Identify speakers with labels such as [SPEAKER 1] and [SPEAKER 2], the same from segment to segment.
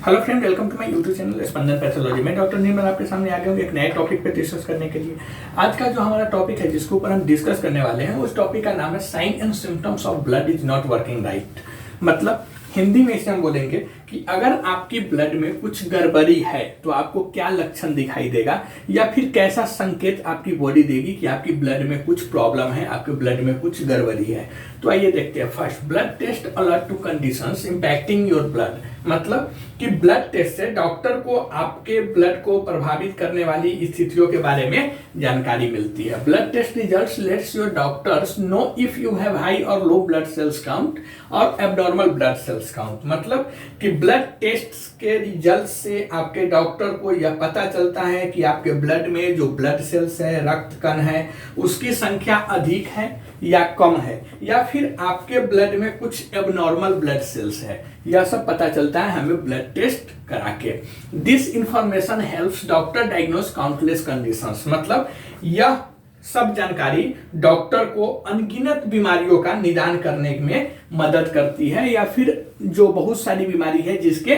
[SPEAKER 1] Hello friend, welcome to my YouTube channel Spandan pathology. मैं doctor Nirmal आपके सामने आ गया हूँ एक नए टॉपिक पे डिस्कस करने के लिए। आज का जो हमारा टॉपिक है जिसके ऊपर हम डिस्कस करने वाले हैं उस टॉपिक का नाम है sign and symptoms of blood is not working right. मतलब हिंदी में इसे हम बोलेंगे कि अगर आपकी ब्लड में कुछ गड़बड़ी है तो आपको क्या लक्षण दिखाई देगा या फिर कैसा संकेत आपकी बॉडी देगी कि आपकी ब्लड में कुछ प्रॉब्लम है, आपके ब्लड में कुछ गड़बड़ी है। तो आइए देखते हैं। First, blood test alert to conditions impacting your blood. मतलब कि ब्लड टेस्ट से डॉक्टर को आपके ब्लड को प्रभावित करने वाली स्थितियों के बारे में जानकारी मिलती है। Blood test results lets your doctors know if you have high और लो ब्लड सेल्स काउंट और एब्नॉर्मल ब्लड सेल्स काउंट। मतलब कि ब्लड टेस्ट के रिजल्ट से आपके डॉक्टर को यह पता चलता है कि आपके ब्लड में जो ब्लड सेल्स है, रक्त कण है, उसकी संख्या अधिक है या कम है, या फिर आपके ब्लड में कुछ एबनॉर्मल ब्लड सेल्स है। यह सब पता चलता है हमें ब्लड टेस्ट करा के। This information helps doctor diagnose countless conditions. मतलब यह सब जानकारी डॉक्टर को अनगिनत बीमारियों का निदान करने में मदद करती है, या फिर जो बहुत सारी बीमारी है जिसके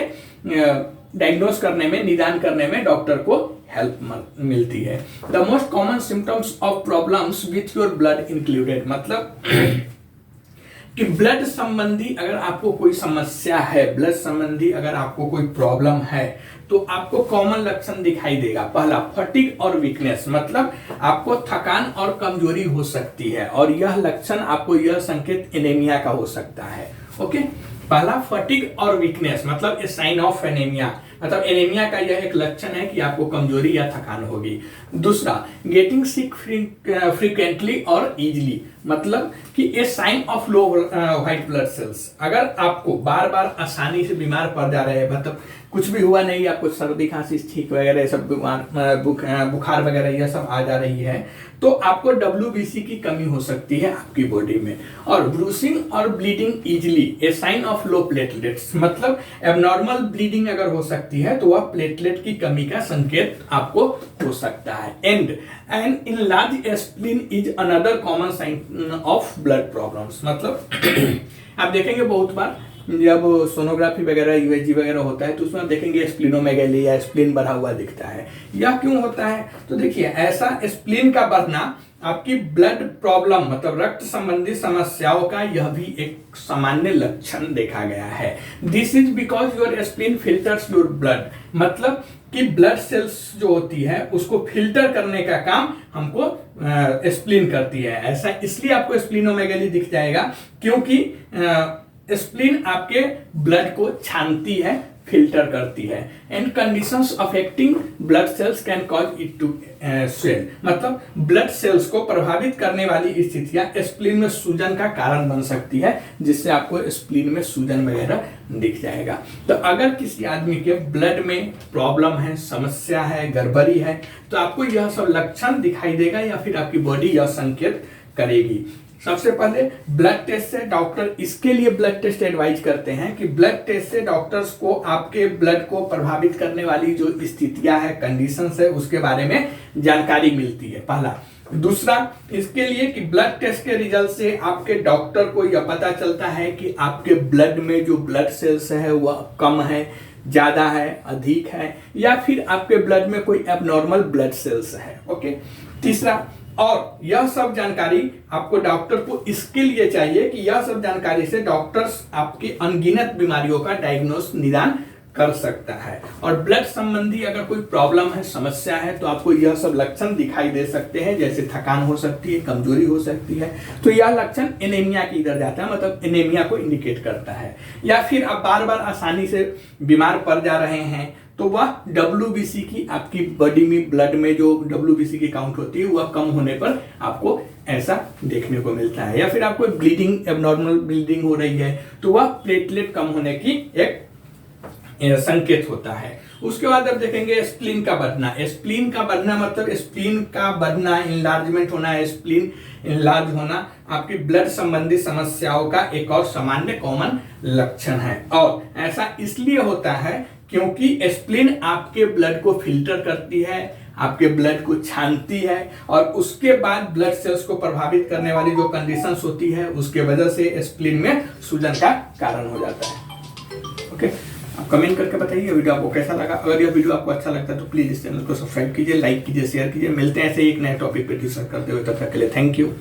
[SPEAKER 1] डायग्नोज करने में, निदान करने में डॉक्टर को हेल्प मिलती है। The most common symptoms of problems with your blood included. मतलब कि ब्लड संबंधी अगर आपको कोई समस्या है, ब्लड संबंधी अगर आपको कोई प्रॉब्लम है तो आपको कॉमन लक्षण दिखाई देगा। पहला, फटीग और वीकनेस। मतलब आपको थकान और कमजोरी हो सकती है और यह लक्षण आपको यह संकेत एनीमिया का हो सकता है। ओके, पहला फटीग और वीकनेस मतलब ए साइन ऑफ एनीमिया। मतलब एनीमिया का यह एक लक्षण है कि आपको कमजोरी या थकान होगी। दूसरा, गेटिंग सिक फ्रीक्वेंटली और इजीली। मतलब कि a sign of low white blood cells. अगर आपको बार बार आसानी से बीमार पड़ जा रहे हैं, मतलब कुछ भी हुआ नहीं, आपको सर्दी खांसी छींक वगैरह सब बुखार वगैरह यह सब आ जा रही है, तो आपको WBC की कमी हो सकती है आपकी बॉडी में। और ब्रूसिंग और bleeding easily, a sign of low platelets. मतलब एबनॉर्मल ब्लीडिंग अगर हो सकती है तो वह प्लेटलेट की कमी का संकेत आपको हो सकता है। And enlarge spleen is another common sign of blood problems. मतलब आप देखेंगे बहुत बार जब सोनोग्राफी वगैरह, USG वगैरह होता है तो उसमें आप देखेंगे स्प्लीनोमेगेली या स्प्लीन बढ़ा हुआ दिखता है। यह क्यों होता है? तो देखिए, ऐसा स्प्लीन का बढ़ना आपकी ब्लड प्रॉब्लम मतलब रक्त संबंधी समस्याओं का यह भी एक सामान्य लक्षण देखा गया है। This is because your spleen filters your blood. मतलब कि ब्लड सेल्स जो होती है उसको फिल्टर करने का काम हमको स्प्लीन करती है। ऐसा इसलिए आपको स्प्लीनोमेगेली दिख जाएगा क्योंकि स्प्लीन आपके ब्लड को छानती है, फिल्टर करती है। And conditions affecting blood cells can cause it to swell. मतलब ब्लड सेल्स को प्रभावित करने वाली स्थितियां स्प्लीन में सूजन का कारण बन सकती है, जिससे आपको स्प्लीन में सूजन वगैरह दिख जाएगा। तो अगर किसी आदमी के ब्लड में प्रॉब्लम है, समस्या है, गड़बड़ी है, तो आपको यह सब लक्षण दिखाई देगा या फिर आपकी बॉडी यह संकेत करेगी। सबसे पहले ब्लड टेस्ट से डॉक्टर इसके लिए ब्लड टेस्ट एडवाइज करते हैं कि ब्लड टेस्ट से डॉक्टर्स को आपके ब्लड को प्रभावित करने वाली जो स्थितियां है, कंडीशंस है, उसके बारे में जानकारी मिलती है। पहला। दूसरा, इसके लिए कि ब्लड टेस्ट के रिजल्ट से आपके डॉक्टर को यह पता चलता है कि आपके ब्लड में जो ब्लड सेल्स है वह कम है, ज्यादा है, अधिक है, या फिर आपके ब्लड में कोई एबनॉर्मल ब्लड सेल्स है। ओके। तीसरा, और यह सब जानकारी आपको डॉक्टर को इसके लिए चाहिए कि यह सब जानकारी से डॉक्टर्स आपकी अनगिनत बीमारियों का डायग्नोस, निदान कर सकता है। और ब्लड संबंधी अगर कोई प्रॉब्लम है, समस्या है, तो आपको यह सब लक्षण दिखाई दे सकते हैं, जैसे थकान हो सकती है, कमजोरी हो सकती है। तो यह लक्षण एनीमिया की इधर जाता है, मतलब एनीमिया को इंडिकेट करता है। या फिर आप बार बार आसानी से बीमार पड़ जा रहे हैं तो वह WBC की आपकी बॉडी में, ब्लड में जो WBC की काउंट होती है वह कम होने पर आपको ऐसा देखने को मिलता है। या फिर आपको ब्लीडिंग, एबनॉर्मल ब्लीडिंग हो रही है तो वह प्लेटलेट कम होने की एक संकेत होता है। उसके बाद आप देखेंगे स्प्लीन का बढ़ना। स्प्लीन का बढ़ना मतलब स्प्लीन का बढ़ना, इनलार्जमेंट होना, स्प्लीन इनलार्ज होना आपकी ब्लड संबंधी समस्याओं का एक और सामान्य कॉमन लक्षण है। और ऐसा इसलिए होता है क्योंकि स्प्लीन आपके ब्लड को फिल्टर करती है, आपके ब्लड को छानती है, और उसके बाद ब्लड सेल्स को प्रभावित करने वाली जो कंडीशंस होती है उसके वजह से स्प्लीन में सूजन का कारण हो जाता है। ओके। आप कमेंट करके बताइए वीडियो आपको कैसा लगा। अगर यह वीडियो आपको अच्छा लगता है तो प्लीज़ इस चैनल को सब्सक्राइब कीजिए, लाइक कीजिए, शेयर कीजिए। मिलते हैं ऐसे ही एक नए टॉपिक पे डिस्कस करते हुए, तब तक के लिए थैंक यू।